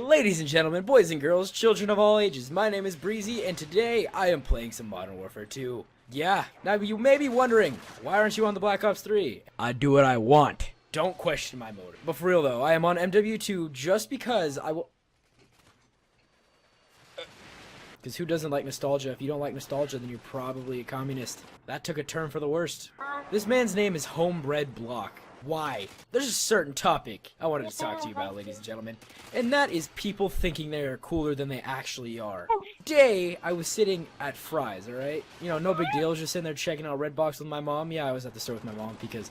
Ladies and gentlemen, boys and girls, children of all ages, my name is Breezy, and today I am playing some Modern Warfare 2. Yeah, now you may be wondering, why aren't you on the Black Ops 3? I do what I want. Don't question my motive. But for real though, I am on MW2 just because I will... Because who doesn't like nostalgia? If you don't like nostalgia, then you're probably a communist. That took a turn for the worst. This man's name is Homebred Block. Why? There's a certain topic I wanted to talk to you about, ladies and gentlemen, and that is people thinking they are cooler than they actually are. Today, I was sitting at Fry's, alright? You know, no big deal, I was just sitting there checking out Redbox with my mom. Yeah, I was at the store with my mom because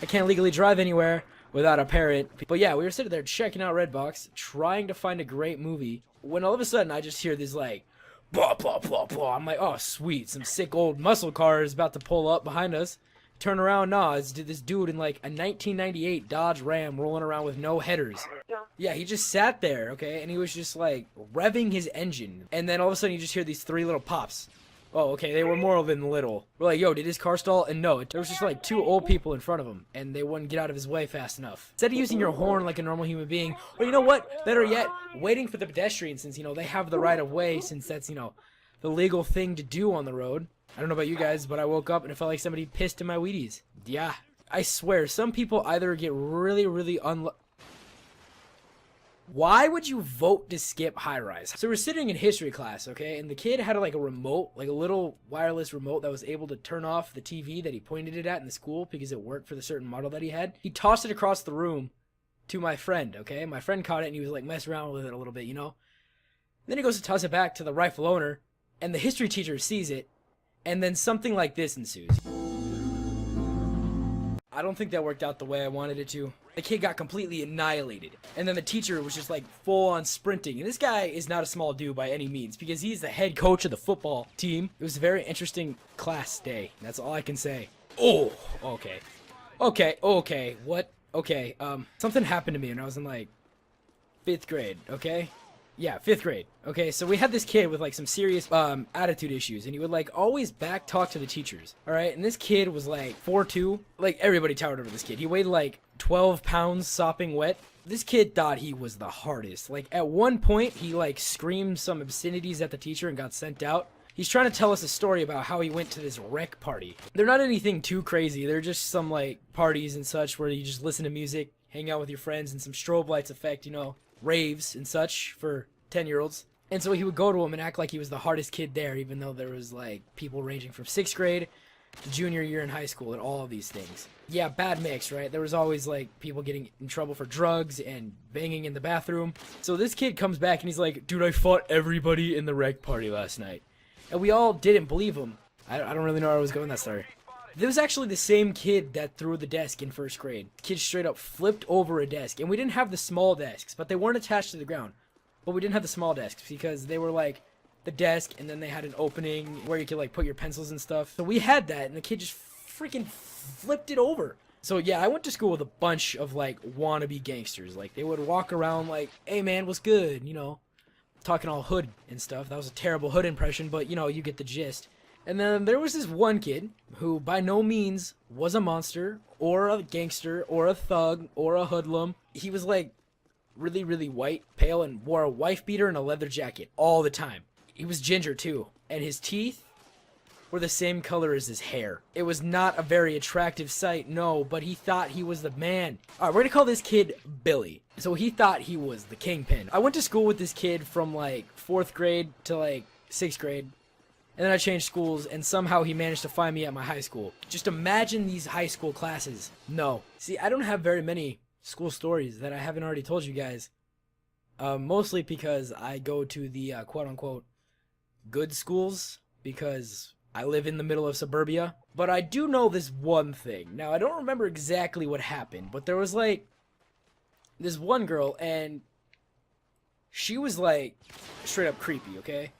I can't legally drive anywhere without a parent. But yeah, we were sitting there checking out Redbox, trying to find a great movie, when all of a sudden I just hear this like, blah, blah, blah, blah. I'm like, oh, sweet, some sick old muscle car is about to pull up behind us. Turn around, nah, it's this dude in like a 1998 Dodge Ram rolling around with no headers. Yeah, he just sat there, okay, and he was just like revving his engine. And then all of a sudden you just hear these three little pops. Oh, okay, they were more than little. We're like, yo, did his car stall? And no, there was just like two old people in front of him, and they wouldn't get out of his way fast enough. Instead of using your horn like a normal human being, or you know what, better yet, waiting for the pedestrian since, you know, they have the right of way since that's, you know, the legal thing to do on the road. I don't know about you guys, but I woke up and it felt like somebody pissed in my Wheaties. Yeah, I swear, some people either get really Why would you vote to skip high rise? So we're sitting in history class, okay, and the kid had like a remote, like a little wireless remote that was able to turn off the TV that he pointed it at in the school because it worked for the certain model that he had. He tossed it across the room to my friend, okay? My friend caught it and he was like messing around with it a little bit, you know? Then he goes to toss it back to the rightful owner, and the history teacher sees it, and then something like this ensues. I don't think that worked out the way I wanted it to. The kid got completely annihilated. And then the teacher was just like full on sprinting. And this guy is not a small dude by any means because he's the head coach of the football team. It was a very interesting class day. That's all I can say. Oh, okay. Okay. What? Okay, something happened to me when I was in like 5th grade, okay? Yeah, 5th grade. Okay, so we had this kid with like some serious attitude issues, and he would like always back talk to the teachers. All right, and this kid was like 4'2". Like everybody towered over this kid. He weighed like 12 pounds sopping wet. This kid thought he was the hardest. Like at one point, he like screamed some obscenities at the teacher and got sent out. He's trying to tell us a story about how he went to this rec party. They're not anything too crazy. They're just some like parties and such where you just listen to music, hang out with your friends, and some strobe lights effect, you know, raves and such for 10-year-olds. And so he would go to him and act like he was the hardest kid there, even though there was like people ranging from 6th grade to junior year in high school and all of these things. Yeah, bad mix, right? There was always like people getting in trouble for drugs and banging in the bathroom. So this kid comes back and he's like, dude, I fought everybody in the rec party last night. And we all didn't believe him. I don't really know where I was going with that story. This was actually the same kid that threw the desk in 1st grade. The kid straight up flipped over a desk. And we didn't have the small desks, but they weren't attached to the ground. But we didn't have the small desks because they were like the desk and then they had an opening where you could like put your pencils and stuff. So we had that and the kid just freaking flipped it over. So yeah, I went to school with a bunch of like wannabe gangsters. Like they would walk around like, hey man, what's good? You know, talking all hood and stuff. That was a terrible hood impression, but you know, you get the gist. And then there was this one kid who by no means was a monster or a gangster or a thug or a hoodlum. He was like really white, pale, and wore a wife beater and a leather jacket all the time. He was ginger too, and his teeth were the same color as his hair. It was not a very attractive sight, no, but he thought he was the man. Alright, we're gonna call this kid Billy. So he thought he was the kingpin. I went to school with this kid from like 4th grade to like 6th grade. And then I changed schools, and somehow he managed to find me at my high school. Just imagine these high school classes. No. See, I don't have very many school stories that I haven't already told you guys. Mostly because I go to the quote-unquote good schools because I live in the middle of suburbia. But I do know this one thing. Now, I don't remember exactly what happened, but there was like this one girl, and she was like straight up creepy, okay?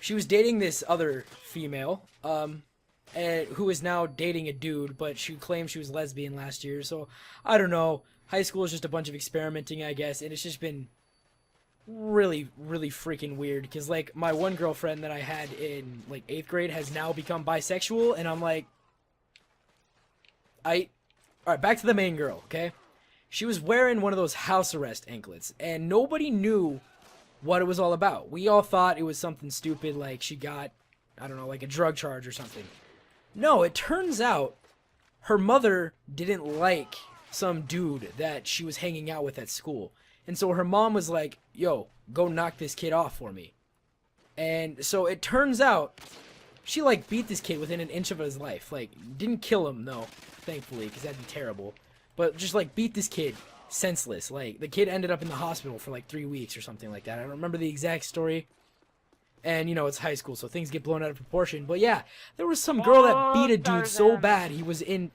She was dating this other female, and who is now dating a dude, but she claimed she was lesbian last year, so I don't know. High school is just a bunch of experimenting, I guess, and it's just been really freaking weird, because like my one girlfriend that I had in like 8th grade has now become bisexual, and I'm like, alright, back to the main girl, okay? She was wearing one of those house arrest anklets, and nobody knew what it was all about. We all thought it was something stupid, like she got, I don't know, like a drug charge or something. No, it turns out her mother didn't like some dude that she was hanging out with at school. And so her mom was like, yo, go knock this kid off for me. And so it turns out she like beat this kid within an inch of his life. Like, didn't kill him though, thankfully, because that'd be terrible. But just like beat this kid senseless. Like, the kid ended up in the hospital for like 3 weeks or something like that. I don't remember the exact story. And, you know, it's high school, so things get blown out of proportion. But yeah, there was some girl that beat a dude so bad he was in...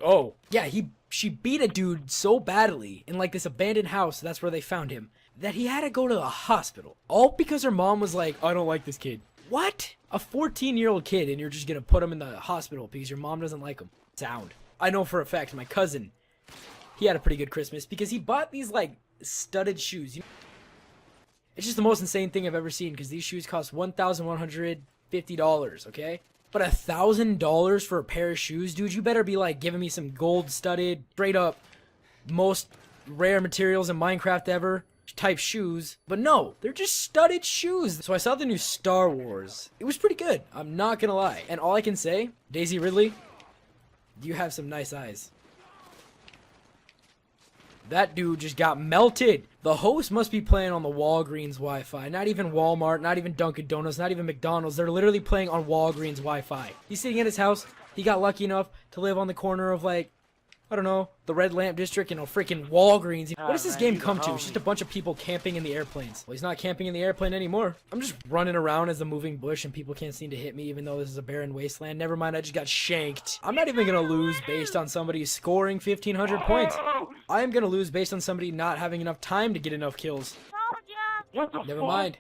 Oh. Yeah, she beat a dude so badly in like this abandoned house, that's where they found him, that he had to go to the hospital. All because her mom was like, I don't like this kid. What? A 14-year-old kid, and you're just gonna put him in the hospital because your mom doesn't like him. Sound. I know for a fact my cousin, he had a pretty good Christmas because he bought these like studded shoes. It's just the most insane thing I've ever seen because these shoes cost $1,150, okay? But $1,000 for a pair of shoes? Dude, you better be like giving me some gold studded, straight up, most rare materials in Minecraft ever type shoes. But no, they're just studded shoes. So I saw the new Star Wars. It was pretty good, I'm not gonna lie. And all I can say, Daisy Ridley, you have some nice eyes. That dude just got melted. The host must be playing on the Walgreens Wi-Fi. Not even Walmart, not even Dunkin' Donuts, not even McDonald's. They're literally playing on Walgreens Wi-Fi. He's sitting in his house. He got lucky enough to live on the corner of, like, I don't know, the Red Lamp District and a freaking Walgreens. What does this game come to? It's just a bunch of people camping in the airplanes. Well, he's not camping in the airplane anymore. I'm just running around as a moving bush and people can't seem to hit me even though this is a barren wasteland. Never mind, I just got shanked. I'm not even gonna lose based on somebody scoring 1,500 points. I am gonna lose based on somebody not having enough time to get enough kills. Never mind.